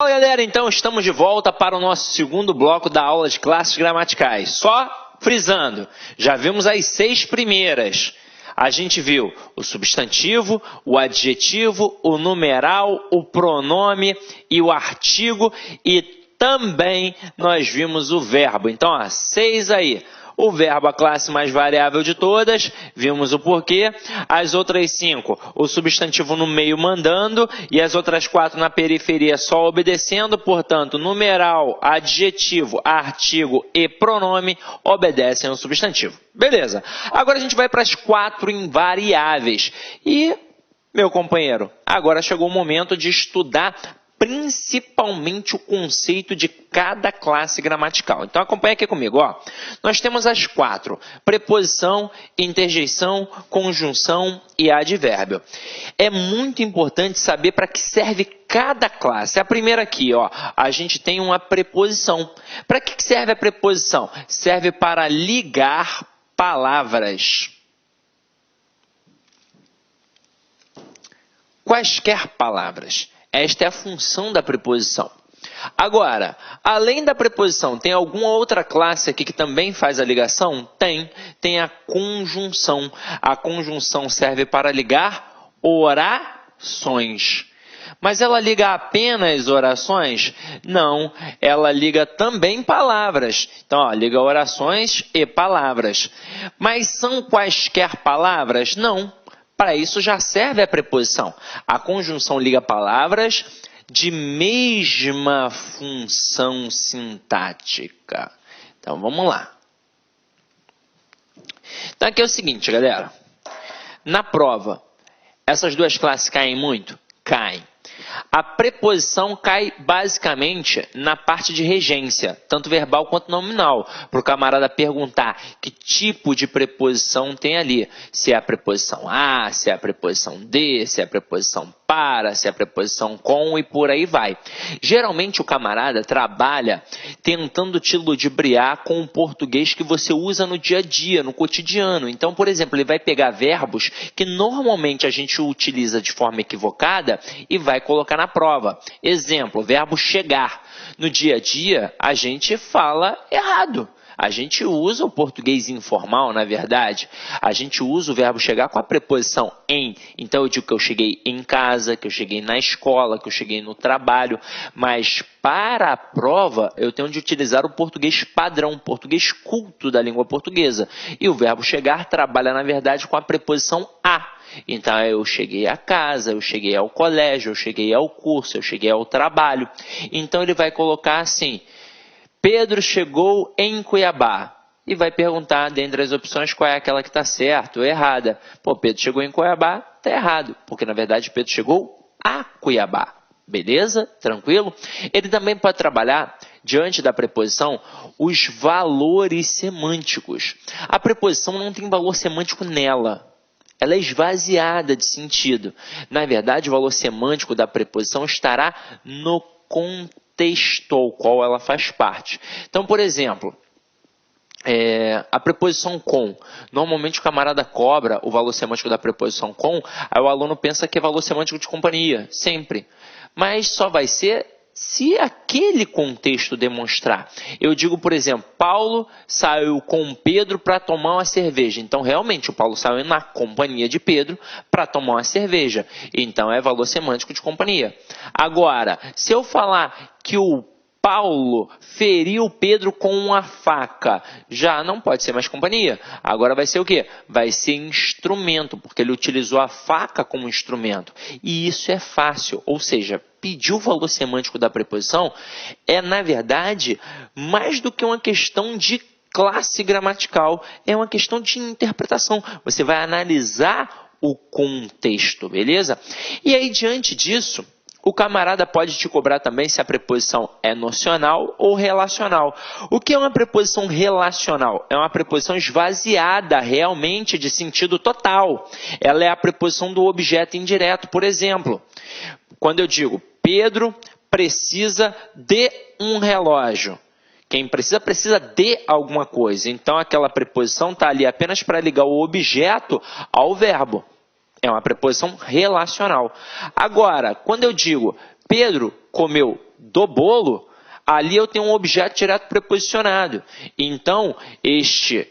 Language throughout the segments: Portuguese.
Fala galera, então estamos de volta para o nosso segundo bloco da aula de classes gramaticais. Só frisando, já vimos as 6 primeiras. A gente viu o substantivo, o adjetivo, o numeral, o pronome e o artigo e também nós vimos o verbo. Então, ó, 6 aí. O verbo, a classe mais variável de todas, vimos o porquê. As outras 5, o substantivo no meio mandando e as outras 4 na periferia só obedecendo. Portanto, numeral, adjetivo, artigo e pronome obedecem ao substantivo. Beleza. Agora a gente vai para as 4 invariáveis. E, meu companheiro, agora chegou o momento de estudar principalmente o conceito de cada classe gramatical. Então acompanha aqui comigo, ó. Nós temos as 4: preposição, interjeição, conjunção e advérbio. É muito importante saber para que serve cada classe. A primeira aqui, ó, a gente tem uma preposição. Para que serve a preposição? Serve para ligar palavras. Quaisquer palavras. Esta é a função da preposição. Agora, além da preposição, tem alguma outra classe aqui que também faz a ligação? Tem a conjunção. A conjunção serve para ligar orações. Mas ela liga apenas orações? Não, ela liga também palavras. Então, ó, liga orações e palavras. Mas são quaisquer palavras? Não. Para isso já serve a preposição. A conjunção liga palavras de mesma função sintática. Então, vamos lá. Então, aqui é o seguinte, galera. Na prova, essas duas classes caem muito? Caem. A preposição cai basicamente na parte de regência, tanto verbal quanto nominal, para o camarada perguntar que tipo de preposição tem ali. Se é a preposição a, se é a preposição de, se é a preposição para, se é a preposição com e por aí vai. Geralmente o camarada trabalha tentando te ludibriar com o português que você usa no dia a dia, no cotidiano. Então, por exemplo, ele vai pegar verbos que normalmente a gente utiliza de forma equivocada e vai colocar na prova. Exemplo, o verbo chegar. No dia a dia, a gente fala errado. A gente usa o português informal, na verdade. A gente usa o verbo chegar com a preposição em. Então, eu digo que eu cheguei em casa, que eu cheguei na escola, que eu cheguei no trabalho. Mas, para a prova, eu tenho de utilizar o português padrão, o português culto da língua portuguesa. E o verbo chegar trabalha, na verdade, com a preposição a. Então, eu cheguei à casa, eu cheguei ao colégio, eu cheguei ao curso, eu cheguei ao trabalho. Então, ele vai colocar assim: Pedro chegou em Cuiabá. E vai perguntar, dentre as opções, qual é aquela que está certa ou errada. Pô, Pedro chegou em Cuiabá, está errado. Porque, na verdade, Pedro chegou a Cuiabá. Beleza? Tranquilo? Ele também pode trabalhar, diante da preposição, os valores semânticos. A preposição não tem valor semântico nela. Ela é esvaziada de sentido. Na verdade, o valor semântico da preposição estará no contexto ao qual ela faz parte. Então, por exemplo, a preposição com. Normalmente o camarada cobra o valor semântico da preposição com, aí o aluno pensa que é valor semântico de companhia, sempre. Mas só vai ser se aquele contexto demonstrar. Eu digo, por exemplo, Paulo saiu com Pedro para tomar uma cerveja. Então, realmente, o Paulo saiu na companhia de Pedro para tomar uma cerveja. Então, é valor semântico de companhia. Agora, se eu falar que o Paulo feriu Pedro com uma faca, já não pode ser mais companhia. Agora vai ser o quê? Vai ser instrumento, porque ele utilizou a faca como instrumento. E isso é fácil, ou seja, pedir o valor semântico da preposição é, na verdade, mais do que uma questão de classe gramatical, é uma questão de interpretação. Você vai analisar o contexto, beleza? E aí, diante disso, o camarada pode te cobrar também se a preposição é nocional ou relacional. O que é uma preposição relacional? É uma preposição esvaziada realmente de sentido total. Ela é a preposição do objeto indireto. Por exemplo, quando eu digo Pedro precisa de um relógio. Quem precisa, precisa de alguma coisa. Então, aquela preposição está ali apenas para ligar o objeto ao verbo. É uma preposição relacional. Agora, quando eu digo Pedro comeu do bolo, ali eu tenho um objeto direto preposicionado. Então, este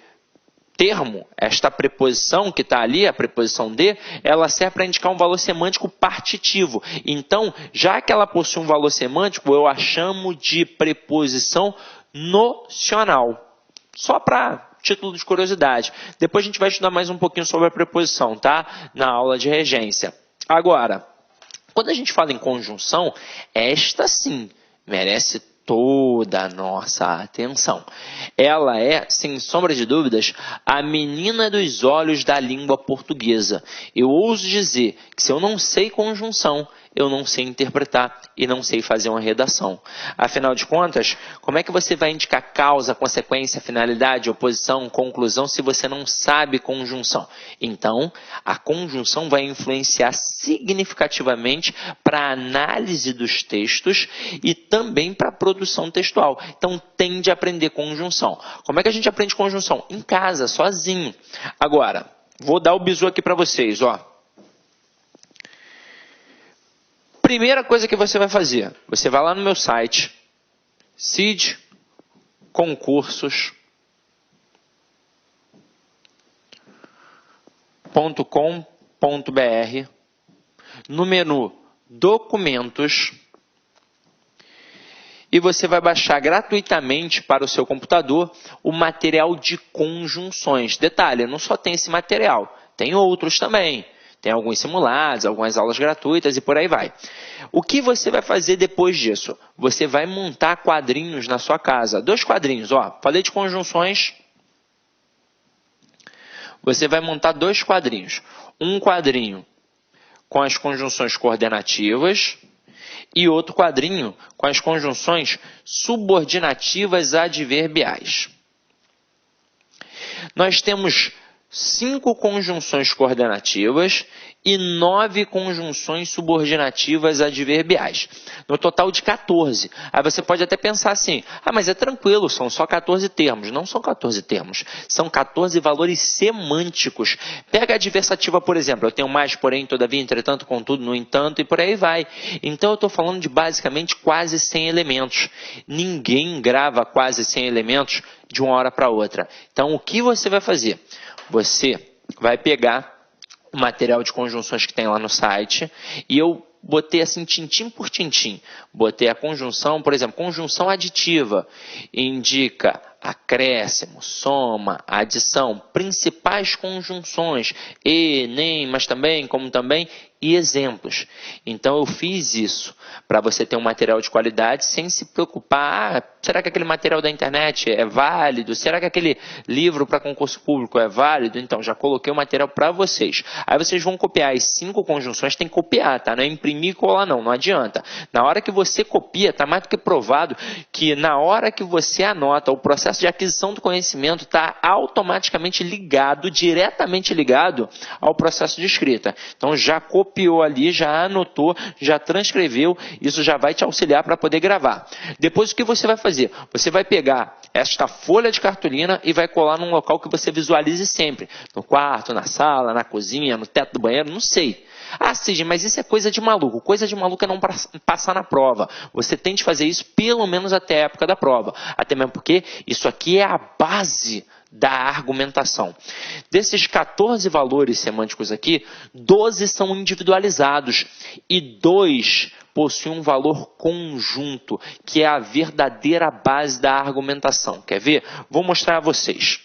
termo, esta preposição que está ali, a preposição de, ela serve para indicar um valor semântico partitivo. Então, já que ela possui um valor semântico, eu a chamo de preposição nocional. Só para título de curiosidade. Depois a gente vai estudar mais um pouquinho sobre a preposição, tá? Na aula de regência. Agora, quando a gente fala em conjunção, esta sim merece toda a nossa atenção. Ela é, sem sombra de dúvidas, a menina dos olhos da língua portuguesa. Eu ouso dizer que se eu não sei conjunção, eu não sei interpretar e não sei fazer uma redação. Afinal de contas, como é que você vai indicar causa, consequência, finalidade, oposição, conclusão, se você não sabe conjunção? Então, a conjunção vai influenciar significativamente para a análise dos textos e também para a produção textual. Então, tem de aprender conjunção. Como é que a gente aprende conjunção? Em casa, sozinho. Agora, vou dar o bizu aqui para vocês, ó. Primeira coisa que você vai fazer, você vai lá no meu site, cidconcursos.com.br, no menu Documentos, e você vai baixar gratuitamente para o seu computador o material de conjunções. Detalhe, não só tem esse material, tem outros também. Tem alguns simulados, algumas aulas gratuitas e por aí vai. O que você vai fazer depois disso? Você vai montar quadrinhos na sua casa. 2 quadrinhos, ó. Falei de conjunções. Você vai montar 2 quadrinhos. Um quadrinho com as conjunções coordenativas e outro quadrinho com as conjunções subordinativas adverbiais. Nós temos 5 conjunções coordenativas e 9 conjunções subordinativas adverbiais. No total de 14. Aí você pode até pensar assim, mas é tranquilo, são só 14 termos. Não são 14 termos, são 14 valores semânticos. Pega a adversativa, por exemplo, eu tenho mais, porém, todavia, entretanto, contudo, no entanto, e por aí vai. Então eu estou falando de basicamente quase 100 elementos. Ninguém grava quase 100 elementos de uma hora para outra. Então o que você vai fazer? Você vai pegar o material de conjunções que tem lá no site e eu botei assim tintim por tintim. Botei a conjunção, por exemplo, conjunção aditiva, indica acréscimo, soma, adição, principais conjunções, e, nem, mas também, como também, e exemplos. Então eu fiz isso para você ter um material de qualidade sem se preocupar, será que aquele material da internet é válido? Será que aquele livro para concurso público é válido? Então já coloquei o material para vocês. Aí vocês vão copiar as 5 conjunções, tem que copiar, tá? Não é imprimir e colar não adianta. Na hora que você copia, está mais do que provado que na hora que você anota, o processo de aquisição do conhecimento está automaticamente ligado, diretamente ligado ao processo de escrita. Então já copiou ali, já anotou, já transcreveu, isso já vai te auxiliar para poder gravar. Depois o que você vai fazer? Você vai pegar esta folha de cartolina e vai colar num local que você visualize sempre. No quarto, na sala, na cozinha, no teto do banheiro, não sei. Cid, mas isso é coisa de maluco. Coisa de maluco é não passar na prova. Você tem de fazer isso pelo menos até a época da prova. Até mesmo porque isso aqui é a base da argumentação. Desses 14 valores semânticos aqui, 12 são individualizados e 2 possuem um valor conjunto, que é a verdadeira base da argumentação. Quer ver? Vou mostrar a vocês.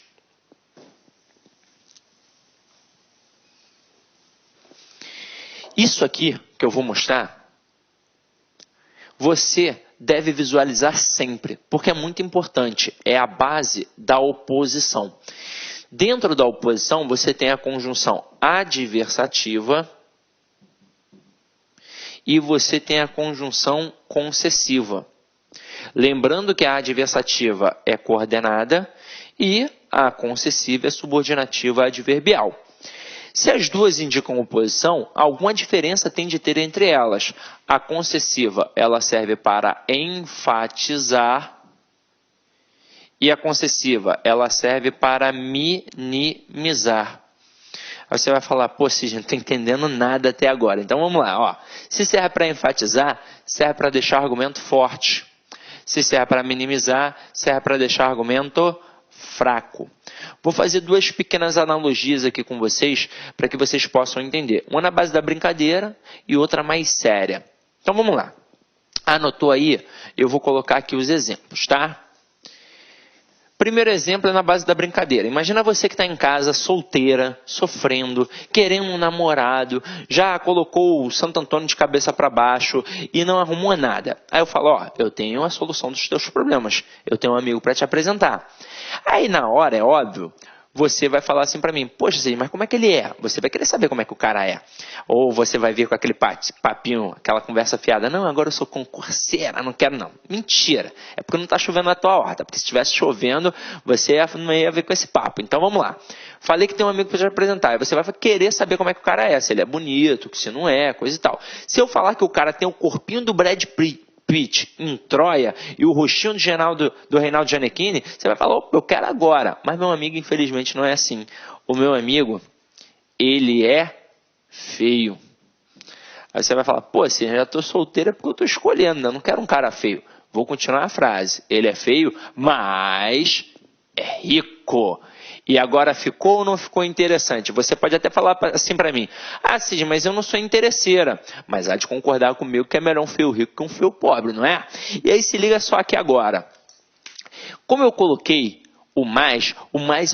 Isso aqui que eu vou mostrar, você deve visualizar sempre, porque é muito importante, é a base da oposição. Dentro da oposição, você tem a conjunção adversativa e você tem a conjunção concessiva. Lembrando que a adversativa é coordenada e a concessiva é subordinativa adverbial. Se as duas indicam oposição, alguma diferença tem de ter entre elas. A concessiva, ela serve para enfatizar e a concessiva, ela serve para minimizar. Aí você vai falar, pô, Cisne, não estou entendendo nada até agora. Então vamos lá, ó. Se serve para enfatizar, serve para deixar o argumento forte. Se serve para minimizar, serve para deixar o argumento fraco. Vou fazer duas pequenas analogias aqui com vocês, para que vocês possam entender. Uma na base da brincadeira e outra mais séria. Então vamos lá. Anotou aí? Eu vou colocar aqui os exemplos, tá? Primeiro exemplo é na base da brincadeira. Imagina você que está em casa, solteira, sofrendo, querendo um namorado, já colocou o Santo Antônio de cabeça para baixo e não arrumou nada. Aí eu falo, ó, eu tenho a solução dos teus problemas. Eu tenho um amigo para te apresentar. Aí na hora, é óbvio, você vai falar assim para mim, poxa, Cisne, mas como é que ele é? Você vai querer saber como é que o cara é. Ou você vai vir com aquele papinho, aquela conversa fiada. Não, agora eu sou concurseira, não quero não. Mentira. É porque não está chovendo na tua horta. Porque se estivesse chovendo, você não ia ver com esse papo. Então vamos lá. Falei que tem um amigo para te apresentar. Aí você vai querer saber como é que o cara é. Se ele é bonito, se não é, coisa e tal. Se eu falar que o cara tem o corpinho do Brad Pitt em Troia e o rostinho do Reinaldo Gianecchini, você vai falar, opa, eu quero agora. Mas meu amigo, infelizmente, não é assim. O meu amigo, ele é feio. Aí você vai falar, pô, assim, eu já estou solteira porque eu estou escolhendo, né? Eu não quero um cara feio. Vou continuar a frase. Ele é feio, mas é rico. E agora ficou ou não ficou interessante? Você pode até falar assim para mim, ah, Cisne, mas eu não sou interesseira. Mas há de concordar comigo que é melhor um feio rico que um feio pobre, não é? E aí se liga só aqui agora. Como eu coloquei o mais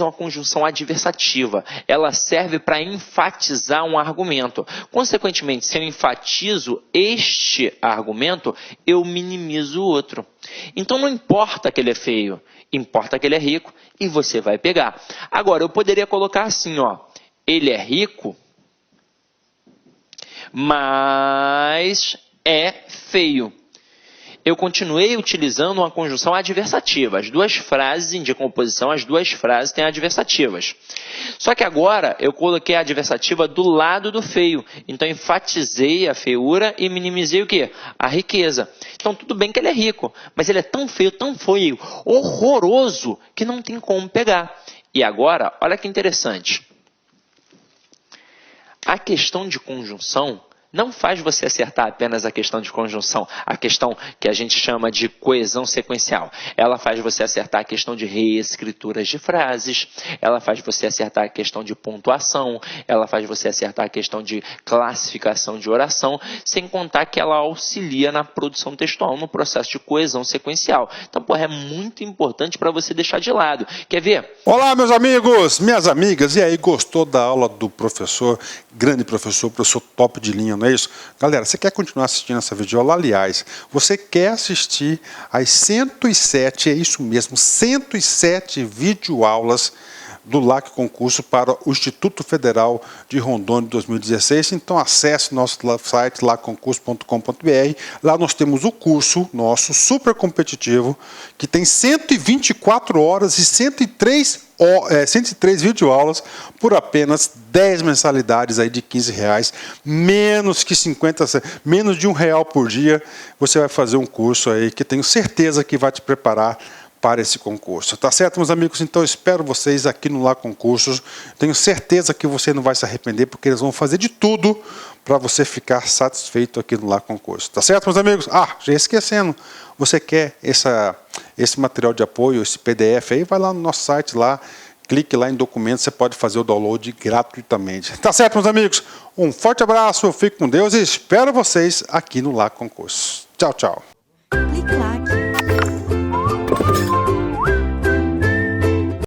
é uma conjunção adversativa. Ela serve para enfatizar um argumento. Consequentemente, se eu enfatizo este argumento, eu minimizo o outro. Então não importa que ele é feio, importa que ele é rico e você vai pegar. Agora, eu poderia colocar assim, ó, ele é rico, mas é feio. Eu continuei utilizando uma conjunção adversativa. As duas frases indicam oposição, as duas frases têm adversativas. Só que agora eu coloquei a adversativa do lado do feio. Então enfatizei a feiura e minimizei o quê? A riqueza. Então tudo bem que ele é rico, mas ele é tão feio, horroroso, que não tem como pegar. E agora, olha que interessante. A questão de conjunção não faz você acertar apenas a questão de conjunção, a questão que a gente chama de coesão sequencial. Ela faz você acertar a questão de reescrituras de frases, ela faz você acertar a questão de pontuação, ela faz você acertar a questão de classificação de oração, sem contar que ela auxilia na produção textual, no processo de coesão sequencial. Então, é muito importante para você deixar de lado. Quer ver? Olá, meus amigos, minhas amigas. E aí, gostou da aula do professor, grande professor top de linha, não é isso? Galera, você quer continuar assistindo essa videoaula? Aliás, você quer assistir às 107, é isso mesmo, 107 videoaulas do LAC Concurso para o Instituto Federal de Rondônia 2016. Então acesse nosso site lacconcurso.com.br. Lá nós temos o curso nosso super competitivo, que tem 124 horas e 103 videoaulas por apenas 10 mensalidades aí de R$15, menos de R$1 por dia. Você vai fazer um curso aí que tenho certeza que vai te preparar para esse concurso. Tá certo, meus amigos? Então, eu espero vocês aqui no LAC Concursos. Tenho certeza que você não vai se arrepender, porque eles vão fazer de tudo para você ficar satisfeito aqui no LAC Concursos. Tá certo, meus amigos? Ah, já esquecendo, você quer esse material de apoio, esse PDF aí, vai lá no nosso site, lá, clique lá em documentos, você pode fazer o download gratuitamente. Tá certo, meus amigos? Um forte abraço, eu fico com Deus e espero vocês aqui no LAC Concursos. Tchau, tchau. Clique lá.